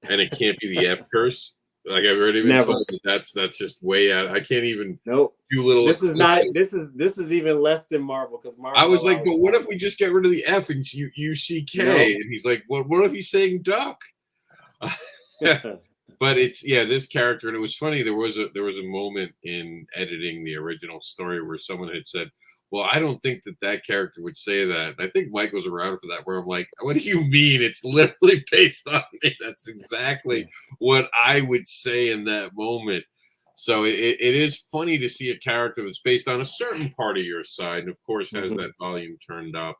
and it can't be the F curse. Like I've already been told that's just way out. I can't even do little. This is not. This is even less than Marvel because Marvel. I was like, but what if we just get rid of the F and UCK? No. And he's like, what if he's saying duck? But it's this character, and it was funny. There was a moment in editing the original story where someone had said, well, I don't think that character would say that. And I think Mike was around for that, where I'm like, what do you mean? It's literally based on me. That's exactly what I would say in that moment. So it is funny to see a character that's based on a certain part of your side, and of course has that volume turned up.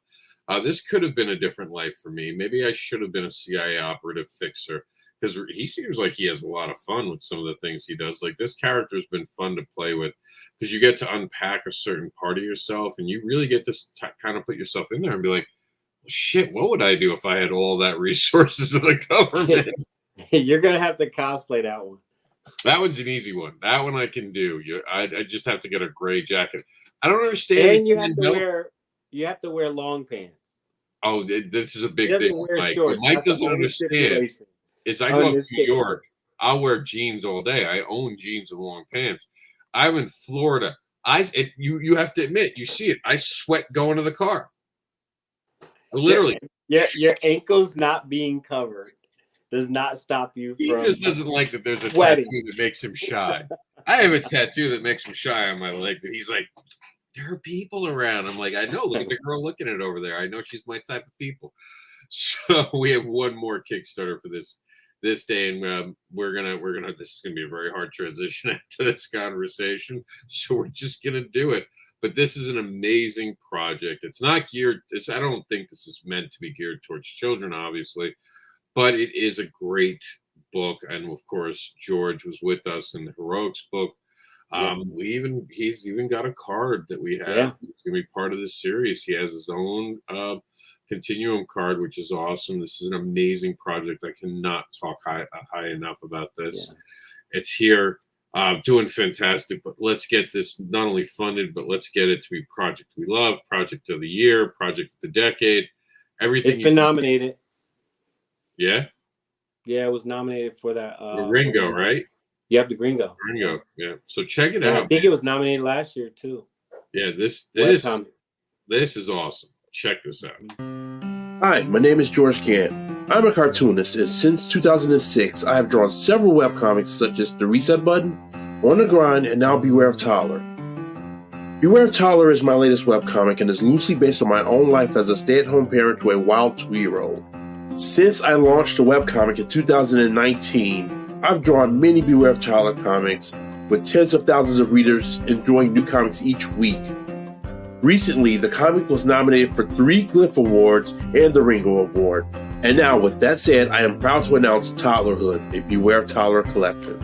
This could have been a different life for me. Maybe I should have been a CIA operative fixer, because he seems like he has a lot of fun with some of the things he does. Like, this character's been fun to play with, because you get to unpack a certain part of yourself, and you really get to kind of put yourself in there and be like, well, shit, what would I do if I had all that resources of the government? You're going to have to cosplay that one. That one's an easy one. That one I can do. I just have to get a gray jacket. I don't understand. And you have to wear long pants. Oh, this is a big thing. Mike doesn't understand. Is I go up to New York, I'll wear jeans all day. I own jeans and long pants. I'm in Florida. You have to admit, you see it. I sweat going to the car. Literally. Your ankles not being covered does not stop you from. He just doesn't like that there's a tattoo that makes him shy. I have a tattoo that makes him shy on my leg, but he's like, there are people around. I'm like, I know. Look at the girl looking at it over there. I know she's my type of people. So we have one more Kickstarter for this day, and we're gonna. This is gonna be a very hard transition after this conversation. So we're just gonna do it. But this is an amazing project. It's not geared. I don't think this is meant to be geared towards children, obviously. But it is a great book, and of course, George was with us in the Heroics book. He's even got a card that we have. Yeah. It's gonna be part of this series. He has his own Continuum card, which is awesome. This is an amazing project. I cannot talk high enough about this. Yeah. It's here, doing fantastic. But let's get this not only funded, but let's get it to be project we love, project of the year, project of the decade. Everything. It's been nominated. Yeah. Yeah, it was nominated for that. The Ringo, right? Yep, the Ringo. Yeah. So check it out. I think it was nominated last year too. Yeah, this is awesome. Check this out. Hi, my name is George Gant. I'm a cartoonist, and since 2006, I have drawn several webcomics such as The Reset Button, On the Grind, and now Beware of Tyler. Beware of Tyler is my latest webcomic and is loosely based on my own life as a stay-at-home parent to a wild 2-year-old. Since I launched the webcomic in 2019, I've drawn many Beware of Tyler comics, with tens of thousands of readers enjoying new comics each week. Recently, the comic was nominated for 3 Glyph Awards and the Ringo Award. And now, with that said, I am proud to announce Tylerhood, a Beware of Tyler collector.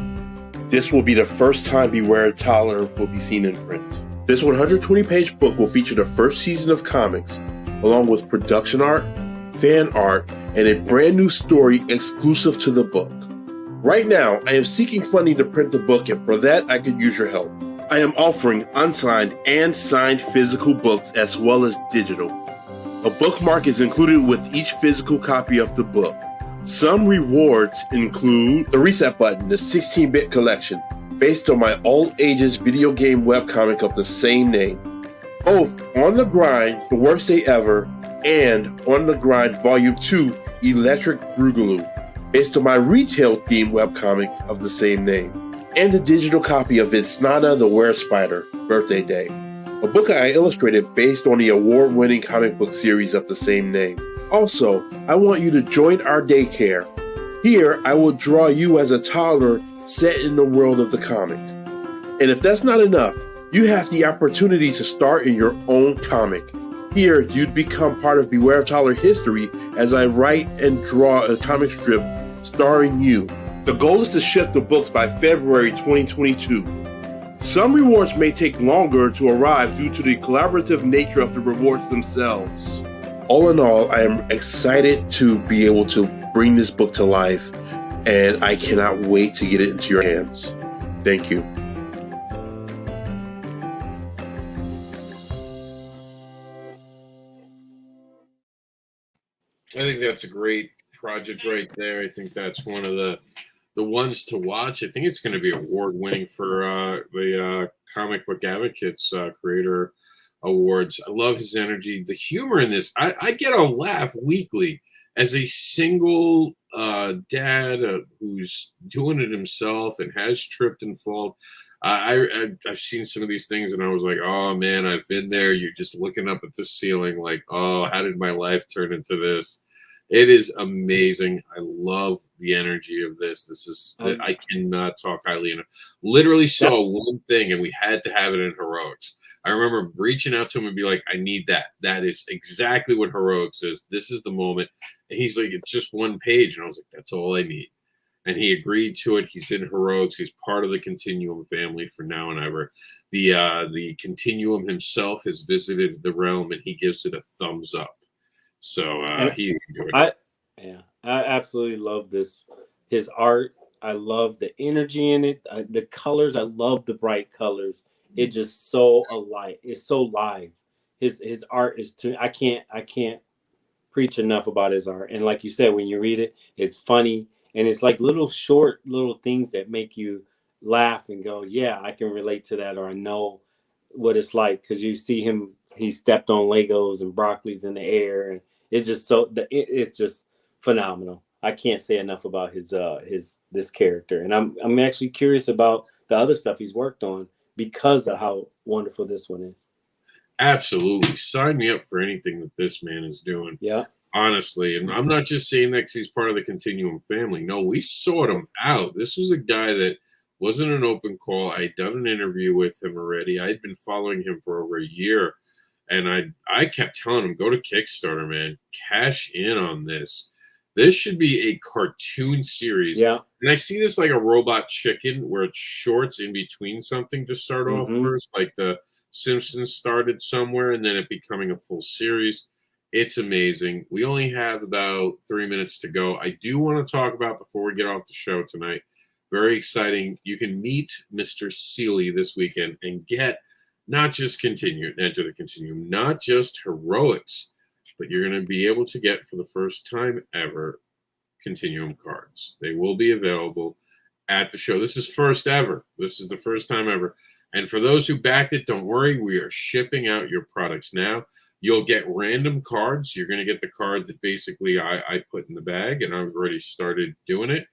This will be the first time Beware of Tyler will be seen in print. This 120-page book will feature the first season of comics, along with production art, fan art, and a brand new story exclusive to the book. Right now, I am seeking funding to print the book, and for that, I could use your help. I am offering unsigned and signed physical books as well as digital. A bookmark is included with each physical copy of the book. Some rewards include The Reset Button, the 16-bit collection, based on my all ages video game webcomic of the same name. Both On the Grind, The Worst Day Ever, and On the Grind Volume 2, Electric Boogaloo, based on my retail-themed webcomic of the same name. And a digital copy of Vinsnana the Were-Spider, Birthday Day, a book I illustrated based on the award-winning comic book series of the same name. Also, I want you to join our daycare. Here, I will draw you as a toddler set in the world of the comic. And if that's not enough, you have the opportunity to start in your own comic. Here, you'd become part of Beware of Tyler history as I write and draw a comic strip starring you. The goal is to ship the books by February 2022. Some rewards may take longer to arrive due to the collaborative nature of the rewards themselves. All in all, I am excited to be able to bring this book to life, and I cannot wait to get it into your hands. Thank you. I think that's a great project right there. I think that's one of the ones to watch. I think it's going to be award-winning for the Comic Book Advocates Creator Awards. I love his energy. The humor in this, I get a laugh weekly as a single dad who's doing it himself and has tripped and fallen. I've seen some of these things, and I was like, oh man, I've been there. You're just looking up at the ceiling, like, oh, how did my life turn into this? It is amazing. I love the energy of this. This is I cannot talk highly enough. Literally saw one thing, and we had to have it in Heroics. I remember reaching out to him and be like, I need that. That is exactly what Heroics is. This is the moment. And he's like, it's just one page. And I was like, that's all I need. And he agreed to it. He's in Heroics. He's part of the Continuum family for now and ever. The Continuum himself has visited the realm, and he gives it a thumbs up. So he enjoyed it. I absolutely love this. His art. I love the energy in it. The colors. I love the bright colors. It's just so alive. It's so live. His art is I can't preach enough about his art. And like you said, when you read it, it's funny. And it's like little things that make you laugh and go, yeah, I can relate to that, or I know what it's like, because you see him, he stepped on Legos and broccoli's in the air, and it's just it's just phenomenal. I can't say enough about this character, and I'm actually curious about the other stuff he's worked on because of how wonderful this one is. Absolutely, sign me up for anything that this man is doing. Yeah. Honestly, and I'm not just saying that because he's part of the Continuum family. No, we sought him out. This was a guy that wasn't an open call. I'd done an interview with him already. I'd been following him for over a year, and I kept telling him, go to Kickstarter, man. Cash in on this. This should be a cartoon series. Yeah. And I see this like a Robot Chicken, where it's shorts in between something to start off first, like the Simpsons started somewhere, and then it becoming a full series. It's amazing. We only have about 3 minutes to go. I do want to talk about, before we get off the show tonight, very exciting. You can meet Mr. Seeley this weekend and get not just Enter the Continuum, not just Heroics, but you're going to be able to get, for the first time ever, Continuum cards. They will be available at the show. This is first ever. This is the first time ever. And for those who backed it, don't worry. We are shipping out your products now. You'll get random cards. You're going to get the card that basically I put in the bag, and I've already started doing it.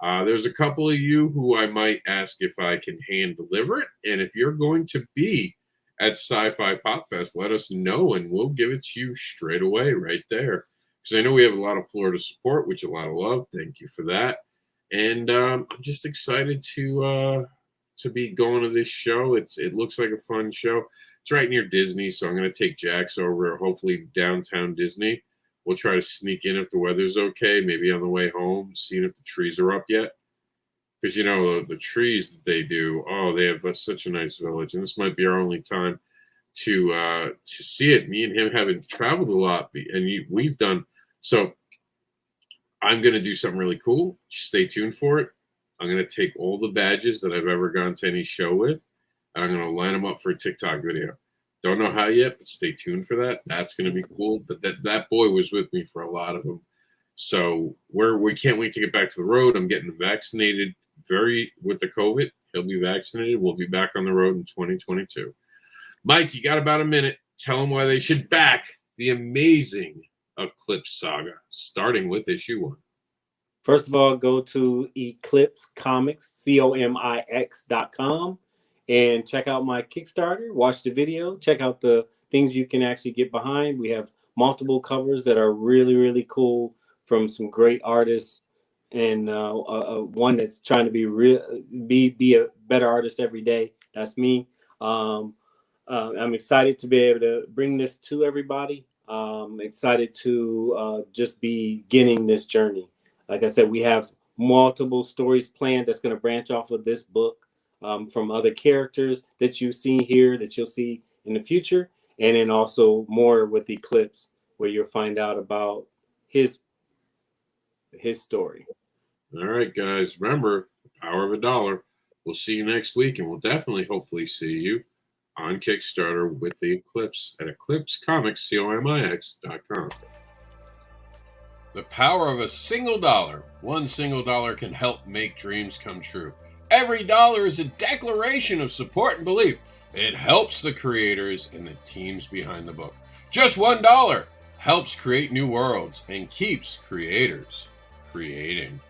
There's a couple of you who I might ask if I can hand deliver it. And if you're going to be at Sci-Fi Pop Fest, let us know, and we'll give it to you straight away right there. Because I know we have a lot of Florida support, which a lot of love. Thank you for that. And I'm just excited to be going to this show. It looks like a fun show. It's right near Disney, so I'm going to take Jax over, hopefully downtown Disney. We'll try to sneak in if the weather's okay, maybe on the way home, seeing if the trees are up yet. Because, you know, the trees that they do, they have such a nice village. And this might be our only time to see it. Me and him haven't traveled a lot, and we've done. So I'm going to do something really cool. Stay tuned for it. I'm going to take all the badges that I've ever gone to any show with, and I'm going to line them up for a TikTok video. Don't know how yet, but stay tuned for that. That's going to be cool. But that boy was with me for a lot of them. So we can't wait to get back to the road. I'm getting vaccinated with the COVID. He'll be vaccinated. We'll be back on the road in 2022. Mike, you got about a minute. Tell them why they should back the amazing Eclipse saga, starting with issue 1. First of all, go to ECLIPSE Comics, COMIX.com, and check out my Kickstarter. Watch the video. Check out the things you can actually get behind. We have multiple covers that are really, really cool from some great artists, and one that's trying to be a better artist every day. That's me. I'm excited to be able to bring this to everybody. Excited to just be beginning this journey. Like I said, we have multiple stories planned that's going to branch off of this book, from other characters that you see here, that you'll see in the future, and then also more with Eclipse, where you'll find out about his story. All right, guys. Remember, the power of $1. We'll see you next week, and we'll definitely, hopefully, see you on Kickstarter with the Eclipse at ECLIPSE COMIX.com. The power of a single dollar. One single dollar can help make dreams come true. Every dollar is a declaration of support and belief. It helps the creators and the teams behind the book. Just $1 helps create new worlds and keeps creators creating.